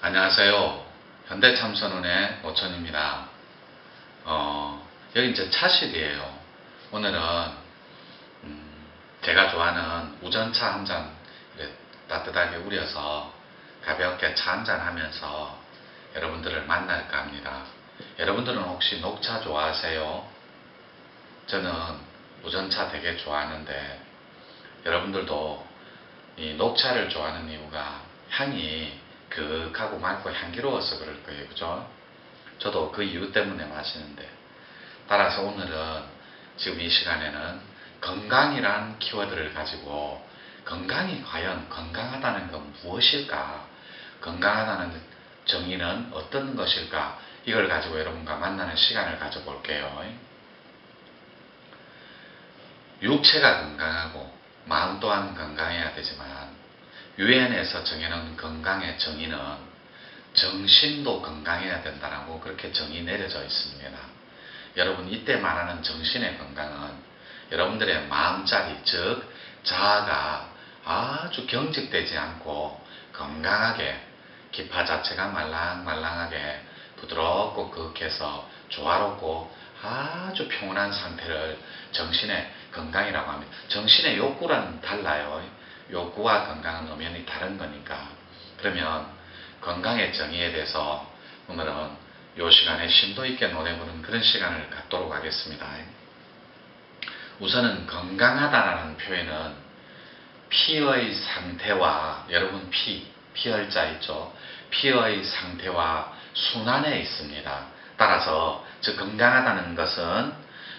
안녕하세요. 현대참선운의 오천입니다. 여기 이제 차실이에요. 오늘은 제가 좋아하는 우전차 한 잔 따뜻하게 우려서 가볍게 차 한잔 하면서 여러분들을 만날까 합니다. 여러분들은 혹시 녹차 좋아하세요? 저는 우전차 되게 좋아하는데 여러분들도 이 녹차를 좋아하는 이유가 향이 그윽하고 맑고 향기로워서 그럴 거예요. 그죠? 저도 그 이유 때문에 마시는데, 따라서 오늘은 지금 이 시간에는 건강이란 키워드를 가지고 건강이 과연 건강하다는 건 무엇일까? 건강하다는 정의는 어떤 것일까? 이걸 가지고 여러분과 만나는 시간을 가져볼게요. 육체가 건강하고 마음 또한 건강해야 되지만 유엔에서 정해놓은 건강의 정의는 정신도 건강해야 된다고 그렇게 정의 내려져 있습니다. 여러분, 이때 말하는 정신의 건강은 여러분들의 마음자리, 즉 자아가 아주 경직되지 않고 건강하게 기파 자체가 말랑말랑하게 부드럽고 그윽해서 조화롭고 아주 평온한 상태를 정신의 건강이라고 합니다. 정신의 욕구랑은 달라요. 욕구와 건강은 엄연히 다른 거니까. 그러면 건강의 정의에 대해서 오늘은 이 시간에 심도 있게 논해보는 그런 시간을 갖도록 하겠습니다. 우선은 건강하다라는 표현은 피의 상태와, 여러분 피혈자 있죠? 피의 상태와 순환에 있습니다. 따라서 즉 건강하다는 것은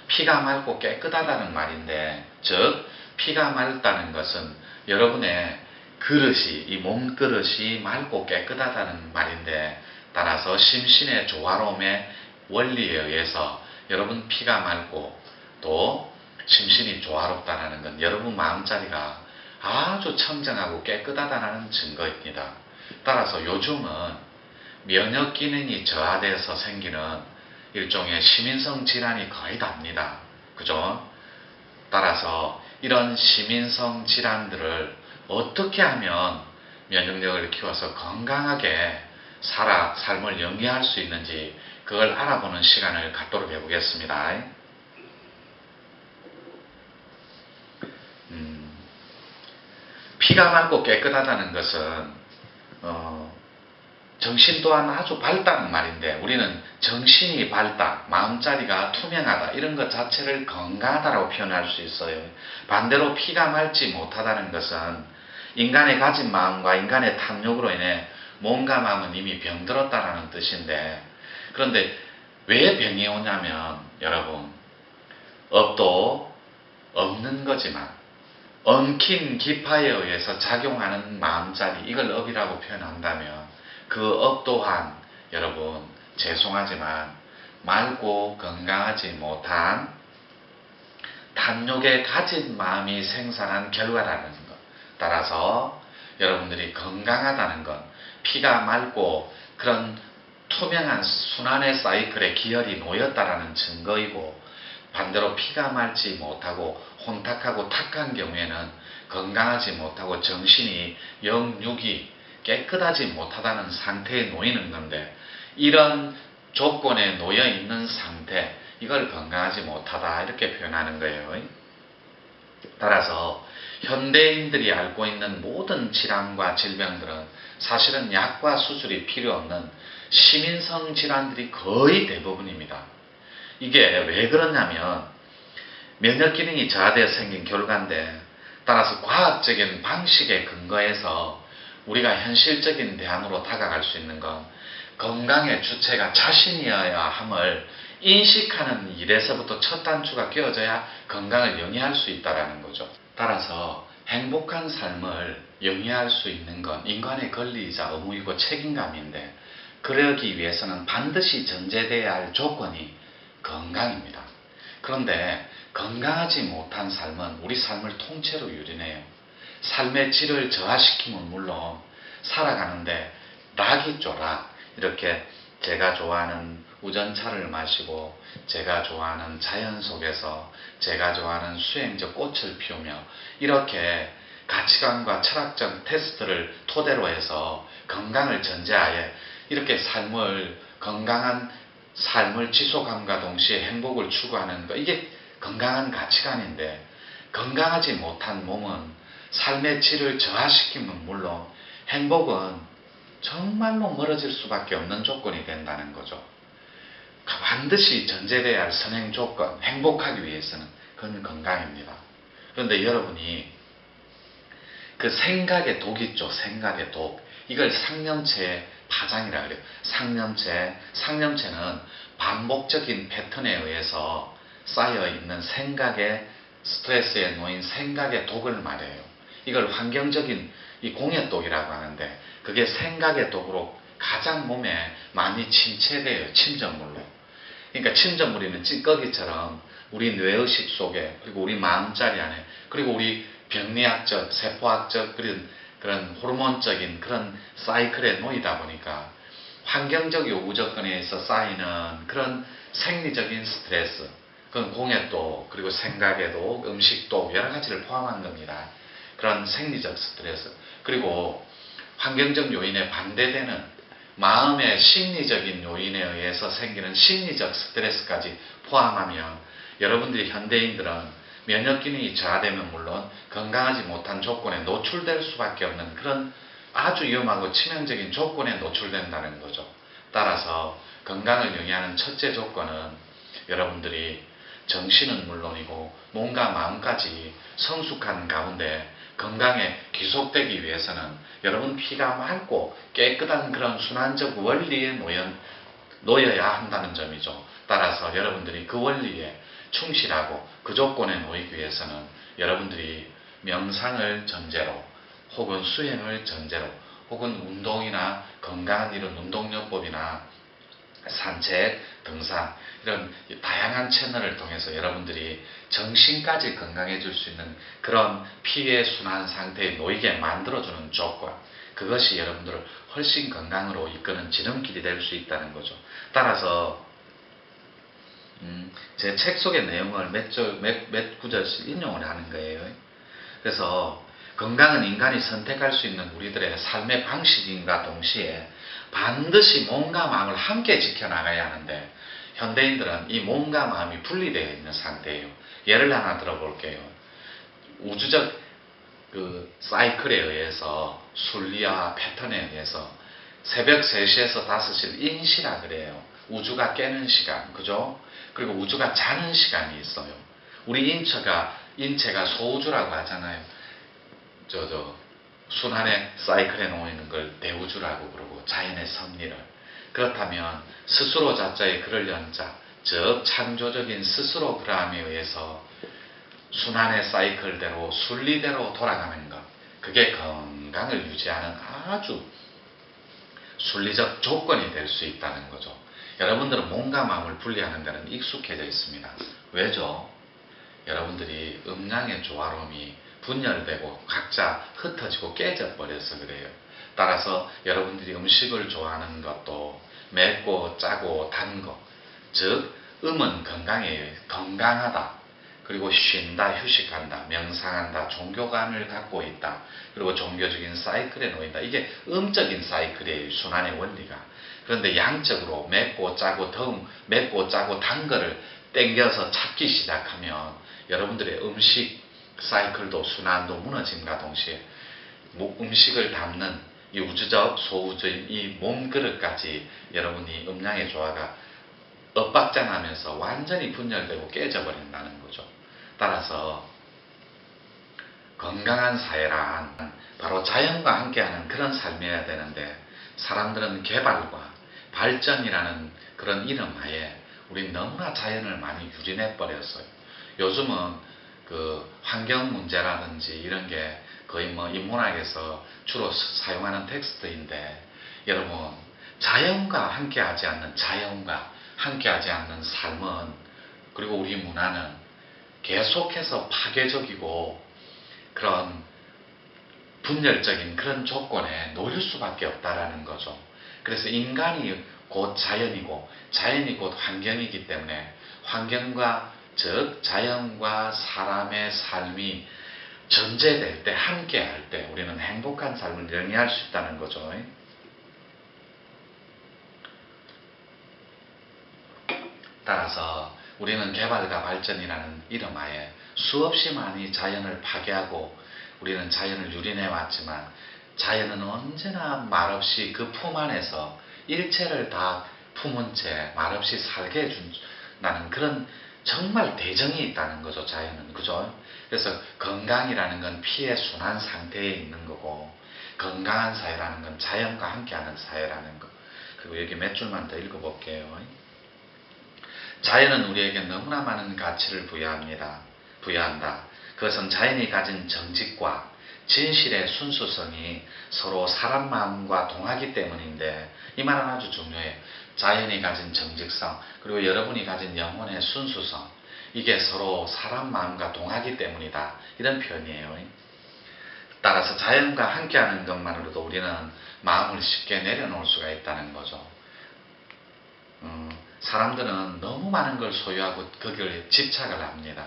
피가 맑고 깨끗하다는 말인데, 즉 피가 맑다는 것은 여러분의 그릇이, 이 몸그릇이 맑고 깨끗하다는 말인데, 따라서 심신의 조화로움의 원리에 의해서 여러분 피가 맑고 또 심신이 조화롭다는 건 여러분 마음자리가 아주 청정하고 깨끗하다는 증거입니다. 따라서 요즘은 면역 기능이 저하되어서 생기는 일종의 시민성 질환이 거의 답니다. 그죠? 따라서 이런 시민성 질환들을 어떻게 하면 면역력을 키워서 건강하게 삶을 영위할 수 있는지 그걸 알아보는 시간을 갖도록 해보겠습니다. 피가 맑고 깨끗하다는 것은 정신 또한 아주 밝다는 말인데, 우리는 정신이 밝다, 마음자리가 투명하다, 이런 것 자체를 건강하다라고 표현할 수 있어요. 반대로 피가 맑지 못하다는 것은 인간의 가진 마음과 인간의 탐욕으로 인해 몸과 마음은 이미 병들었다라는 뜻인데, 그런데 왜 병이 오냐면 여러분, 업도 없는 거지만 엉킨 기파에 의해서 작용하는 마음자리, 이걸 업이라고 표현한다면 그 업 또한 여러분 죄송하지만 맑고 건강하지 못한 탐욕에 가진 마음이 생산한 결과라는 것. 따라서 여러분들이 건강하다는 건 피가 맑고 그런 투명한 순환의 사이클에 기혈이 놓였다라는 증거이고, 반대로 피가 맑지 못하고 혼탁하고 탁한 경우에는 건강하지 못하고 정신이 영육이 깨끗하지 못하다는 상태에 놓이는 건데, 이런 조건에 놓여 있는 상태, 이걸 건강하지 못하다 이렇게 표현하는 거예요. 따라서 현대인들이 앓고 있는 모든 질환과 질병들은 사실은 약과 수술이 필요 없는 시민성 질환들이 거의 대부분입니다. 이게 왜 그러냐면 면역 기능이 저하되어 생긴 결과인데, 따라서 과학적인 방식에 근거해서 우리가 현실적인 대안으로 다가갈 수 있는 건 건강의 주체가 자신이어야 함을 인식하는 일에서부터 첫 단추가 끼워져야 건강을 영위할 수 있다는 거죠. 따라서 행복한 삶을 영위할 수 있는 건 인간의 권리이자 의무이고 책임감인데, 그러기 위해서는 반드시 전제되어야 할 조건이 건강입니다. 그런데 건강하지 못한 삶은 우리 삶을 통째로 유린해요. 삶의 질을 저하시키면 물론 살아가는데 락이 쪼락, 이렇게 제가 좋아하는 우전차를 마시고 제가 좋아하는 자연 속에서 제가 좋아하는 수행적 꽃을 피우며 이렇게 가치관과 철학적 테스트를 토대로 해서 건강을 전제하에 이렇게 건강한 삶을 지속함과 동시에 행복을 추구하는 것, 이게 건강한 가치관인데, 건강하지 못한 몸은 삶의 질을 저하시키면 물론 행복은 정말로 멀어질 수밖에 없는 조건이 된다는 거죠. 반드시 전제되어야 할 선행 조건, 행복하기 위해서는 그건 건강입니다. 그런데 여러분이 그 생각의 독 있죠. 생각의 독. 이걸 상념체의 파장이라 그래요. 상념체는 반복적인 패턴에 의해서 쌓여있는 생각의 스트레스에 놓인 생각의 독을 말해요. 이걸 환경적인 이 공해독이라고 하는데, 그게 생각의 독으로 가장 몸에 많이 침체돼요. 침전물로. 그러니까 침전물이면 찌꺼기처럼 우리 뇌의식 속에, 그리고 우리 마음자리 안에, 그리고 우리 병리학적, 세포학적 그런 호르몬적인 그런 사이클에 놓이다 보니까 환경적 요구 조건에 의해서 쌓이는 그런 생리적인 스트레스, 그건 공해독, 그리고 생각에도, 음식도 여러 가지를 포함한 겁니다. 그런 생리적 스트레스, 그리고 환경적 요인에 반대되는 마음의 심리적인 요인에 의해서 생기는 심리적 스트레스까지 포함하면 여러분들이 현대인들은 면역 기능이 저하되면 물론 건강하지 못한 조건에 노출될 수밖에 없는 그런 아주 위험하고 치명적인 조건에 노출된다는 거죠. 따라서 건강을 영위하는 첫째 조건은 여러분들이 정신은 물론이고 몸과 마음까지 성숙한 가운데 건강에 귀속되기 위해서는 여러분 피가 맑고 깨끗한 그런 순환적 원리에 놓여야 한다는 점이죠. 따라서 여러분들이 그 원리에 충실하고 그 조건에 놓이기 위해서는 여러분들이 명상을 전제로, 혹은 수행을 전제로, 혹은 운동이나 건강한 이런 운동요법이나 산책, 등산, 이런 다양한 채널을 통해서 여러분들이 정신까지 건강해질 수 있는 그런 피의 순환 상태에 놓이게 만들어주는 조건, 그것이 여러분들을 훨씬 건강으로 이끄는 지름길이 될 수 있다는 거죠. 따라서 제 책 속의 내용을 몇 구절씩 인용을 하는 거예요. 그래서 건강은 인간이 선택할 수 있는 우리들의 삶의 방식인가 동시에 반드시 몸과 마음을 함께 지켜나가야 하는데, 현대인들은 이 몸과 마음이 분리되어 있는 상태예요. 예를 하나 들어볼게요. 우주적 그 사이클에 의해서, 순리와 패턴에 의해서 새벽 3시에서 5시를 인시라 그래요. 우주가 깨는 시간, 그죠? 그리고 우주가 자는 시간이 있어요. 우리 인체가 소우주라고 하잖아요. 순환의 사이클에 놓이는 걸 대우주라고 그러고, 자연의 섭리를. 그렇다면 스스로 자자의 그럴 연자, 즉 창조적인 스스로 그러함에 의해서 순환의 사이클대로 순리대로 돌아가는 것, 그게 건강을 유지하는 아주 순리적 조건이 될 수 있다는 거죠. 여러분들은 몸과 마음을 분리하는 데는 익숙해져 있습니다. 왜죠? 여러분들이 음양의 조화로움이 분열되고 각자 흩어지고 깨져버려서 그래요. 따라서 여러분들이 음식을 좋아하는 것도 맵고 짜고 단 거, 즉 음은 건강하다, 그리고 쉰다, 휴식한다, 명상한다, 종교관을 갖고 있다, 그리고 종교적인 사이클에 놓인다. 이게 음적인 사이클의 순환의 원리가. 그런데 양적으로 맵고 짜고 맵고 짜고 단 거를 땡겨서 찾기 시작하면 여러분들의 음식 사이클도 순환도 무너짐과 동시에 음식을 담는 이 우주적 소우주인 이 몸그릇까지 여러분이 음양의 조화가 엇박장하면서 완전히 분열되고 깨져버린다는 거죠. 따라서 건강한 사회란 바로 자연과 함께하는 그런 삶이어야 되는데, 사람들은 개발과 발전이라는 그런 이름 하에 우리 너무나 자연을 많이 유린해 버렸어요. 요즘은 그 환경 문제라든지 이런 게 거의 인문학에서 주로 사용하는 텍스트인데, 여러분 자연과 함께하지 않는 삶은, 그리고 우리 문화는 계속해서 파괴적이고 그런 분열적인 그런 조건에 놓일 수밖에 없다라는 거죠. 그래서 인간이 곧 자연이고 자연이 곧 환경이기 때문에 즉 자연과 사람의 삶이 전제될 때, 함께할 때 우리는 행복한 삶을 영위할 수 있다는 거죠. 따라서 우리는 개발과 발전이라는 이름하에 수없이 많이 자연을 파괴하고 우리는 자연을 유린해 왔지만 자연은 언제나 말없이 그 품 안에서 일체를 다 품은 채 말없이 살게 해준다는 그런 정말 대정이 있다는 거죠. 자연은. 그죠? 그래서 건강이라는 건 피의 순환 상태에 있는 거고 건강한 사회라는 건 자연과 함께하는 사회라는 거. 그리고 여기 몇 줄만 더 읽어볼게요. 자연은 우리에게 너무나 많은 가치를 부여한다. 그것은 자연이 가진 정직과 진실의 순수성이 서로 사람 마음과 동하기 때문인데 이 말은 아주 중요해요. 자연이 가진 정직성 그리고 여러분이 가진 영혼의 순수성 이게 서로 사람 마음과 동하기 때문이다. 이런 표현이에요. 따라서 자연과 함께하는 것만으로도 우리는 마음을 쉽게 내려놓을 수가 있다는 거죠. 사람들은 너무 많은 걸 소유하고 거기에 집착을 합니다.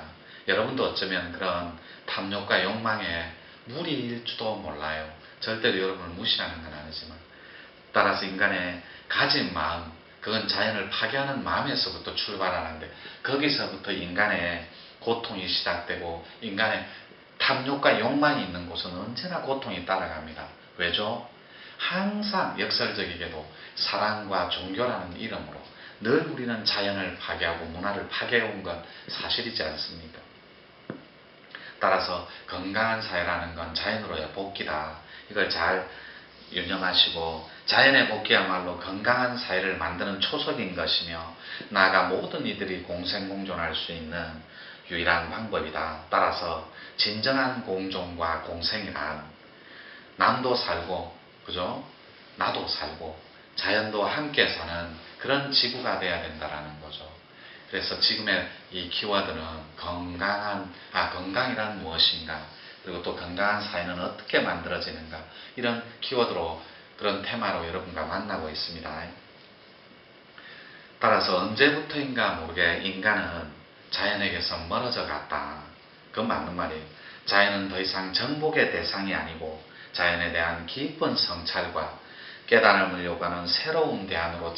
여러분도 어쩌면 그런 탐욕과 욕망에 무리일지도 몰라요. 절대로 여러분을 무시하는 건 아니지만 따라서 인간의 가진 마음 그건 자연을 파괴하는 마음에서부터 출발하는데 거기서부터 인간의 고통이 시작되고 인간의 탐욕과 욕망이 있는 곳은 언제나 고통이 따라갑니다. 왜죠? 항상 역설적이게도 사랑과 종교라는 이름으로 늘 우리는 자연을 파괴하고 문화를 파괴해온 건 사실이지 않습니까? 따라서 건강한 사회라는 건 자연으로의 복귀다. 이걸 잘 유념하시고 자연의 복귀야말로 건강한 사회를 만드는 초석인 것이며 나아가 모든 이들이 공생공존할 수 있는 유일한 방법이다. 따라서 진정한 공존과 공생이란 남도 살고 그죠? 나도 살고 자연도 함께 사는 그런 지구가 돼야 된다는 거죠. 그래서 지금의 이 키워드는 건강이란 무엇인가 그리고 또 건강한 사회는 어떻게 만들어지는가 이런 키워드로 그런 테마로 여러분과 만나고 있습니다. 따라서 언제부터인가 모르게 인간은 자연에게서 멀어져 갔다. 그건 맞는 말이에요. 자연은 더 이상 정복의 대상이 아니고 자연에 대한 깊은 성찰과 깨달음을 요구하는 새로운 대안으로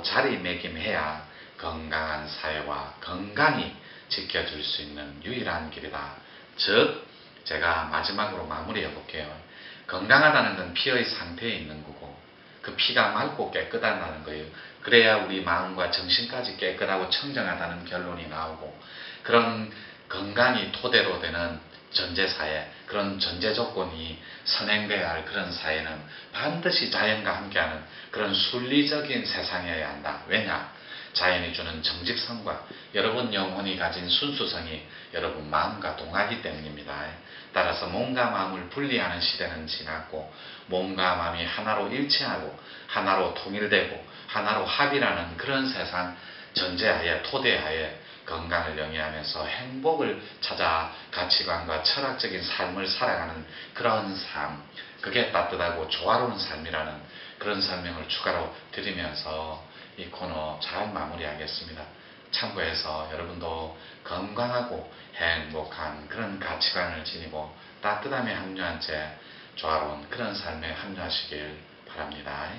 자리매김해야 건강한 사회와 건강히 지켜줄 수 있는 유일한 길이다. 즉 제가 마지막으로 마무리해 볼게요. 건강하다는 건 피의 상태에 있는 거고 그 피가 맑고 깨끗하다는 거예요. 그래야 우리 마음과 정신까지 깨끗하고 청정하다는 결론이 나오고 그런 건강이 토대로 되는 전제사회 그런 전제 조건이 선행돼야 할 그런 사회는 반드시 자연과 함께하는 그런 순리적인 세상이어야 한다. 왜냐? 자연이 주는 정직성과 여러분 영혼이 가진 순수성이 여러분 마음과 동하기 때문입니다. 따라서 몸과 마음을 분리하는 시대는 지났고 몸과 마음이 하나로 일치하고 하나로 통일되고 하나로 합이라는 그런 세상 전제하에 토대하에 건강을 영위하면서 행복을 찾아 가치관과 철학적인 삶을 살아가는 그런 삶 그게 따뜻하고 조화로운 삶이라는 그런 설명을 추가로 드리면서 이 코너 잘 마무리하겠습니다. 참고해서 여러분도 건강하고 행복한 그런 가치관을 지니고 따뜻함에 합류한 채 조화로운 그런 삶에 합류하시길 바랍니다.